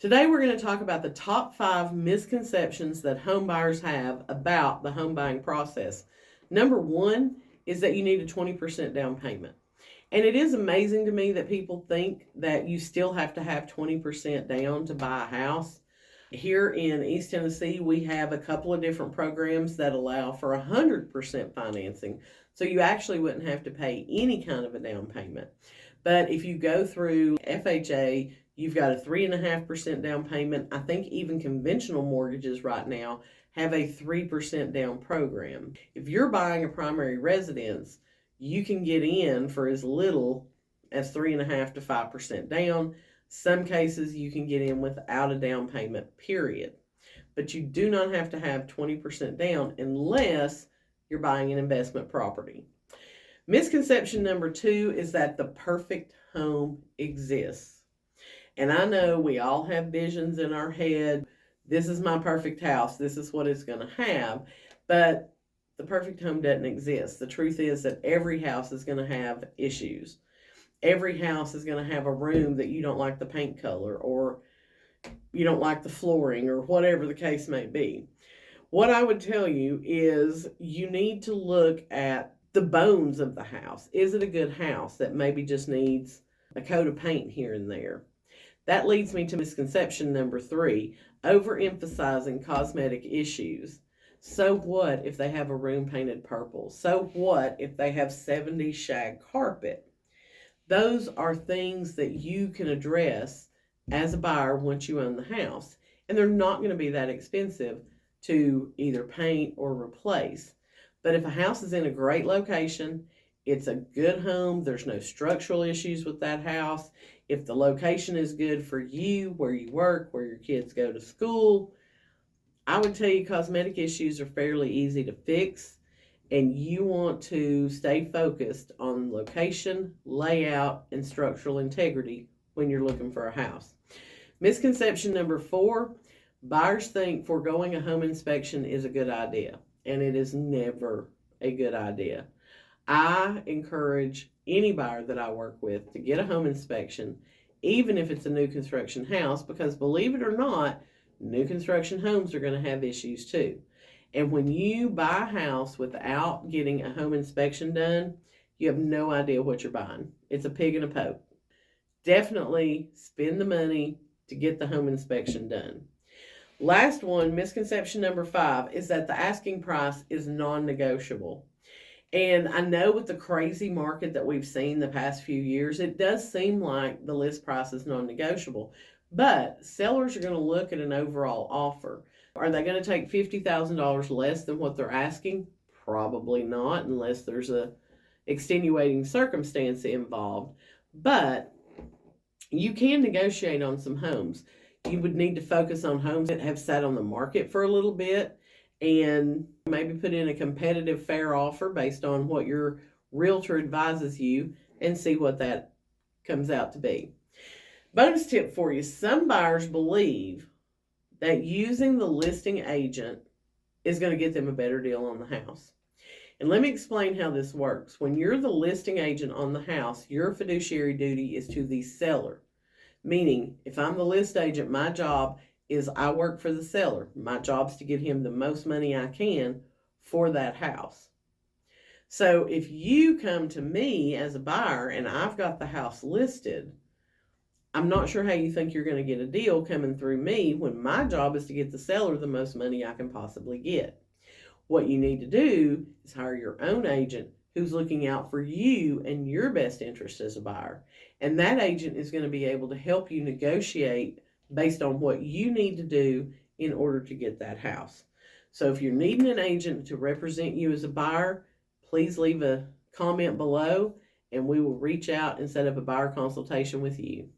Today we're going to talk about the top 5 misconceptions that home buyers have about the home buying process. Number 1 is that you need a 20% down payment. And it is amazing to me that people think that you still have to have 20% down to buy a house. Here in East Tennessee, we have a couple of different programs that allow for 100% financing. So you actually wouldn't have to pay any kind of a down payment. But if you go through FHA, you've got a 3.5% down payment. I think even conventional mortgages right now have a 3% down program. If you're buying a primary residence, you can get in for as little as 3.5% to 5% down. Some cases you can get in without a down payment, period. But you do not have to have 20% down unless you're buying an investment property. Misconception number 2 is that the perfect home exists. And I know we all have visions in our head. This is my perfect house. This is what it's going to have. But the perfect home doesn't exist. The truth is that every house is going to have issues. Every house is going to have a room that you don't like the paint color, or you don't like the flooring, or whatever the case may be. What I would tell you is you need to look at the bones of the house. Is it a good house that maybe just needs a coat of paint here and there? That leads me to misconception number 3, overemphasizing cosmetic issues. So what if they have a room painted purple? So what if they have 70 shag carpet? Those are things that you can address as a buyer once you own the house. And they're not going to be that expensive to either paint or replace. But if a house is in a great location, it's a good home, there's no structural issues with that house, if the location is good for you, where you work, where your kids go to school, I would tell you cosmetic issues are fairly easy to fix, and you want to stay focused on location, layout, and structural integrity when you're looking for a house. Misconception number 4, buyers think foregoing a home inspection is a good idea, and it is never a good idea. I encourage any buyer that I work with to get a home inspection, even if it's a new construction house, because believe it or not, new construction homes are going to have issues too. And when you buy a house without getting a home inspection done, you have no idea what you're buying. It's a pig in a poke. Definitely spend the money to get the home inspection done. Last one, misconception number 5, is that the asking price is non-negotiable. And I know with the crazy market that we've seen the past few years, it does seem like the list price is non-negotiable. But sellers are going to look at an overall offer. Are they going to take $50,000 less than what they're asking? Probably not, unless there's a extenuating circumstance involved. But you can negotiate on some homes. You would need to focus on homes that have sat on the market for a little bit and maybe put in a competitive fair offer based on what your realtor advises you and see what that comes out to be. Bonus tip for you. Some buyers believe that using the listing agent is going to get them a better deal on the house. And let me explain how this works. When you're the listing agent on the house, your fiduciary duty is to the seller. Meaning, if I'm the list agent, my job is I work for the seller. My job is to get him the most money I can for that house. So if you come to me as a buyer and I've got the house listed, I'm not sure how you think you're going to get a deal coming through me when my job is to get the seller the most money I can possibly get. What you need to do is hire your own agent who's looking out for you and your best interest as a buyer. And that agent is going to be able to help you negotiate based on what you need to do in order to get that house. So if you're needing an agent to represent you as a buyer, please leave a comment below and we will reach out and set up a buyer consultation with you.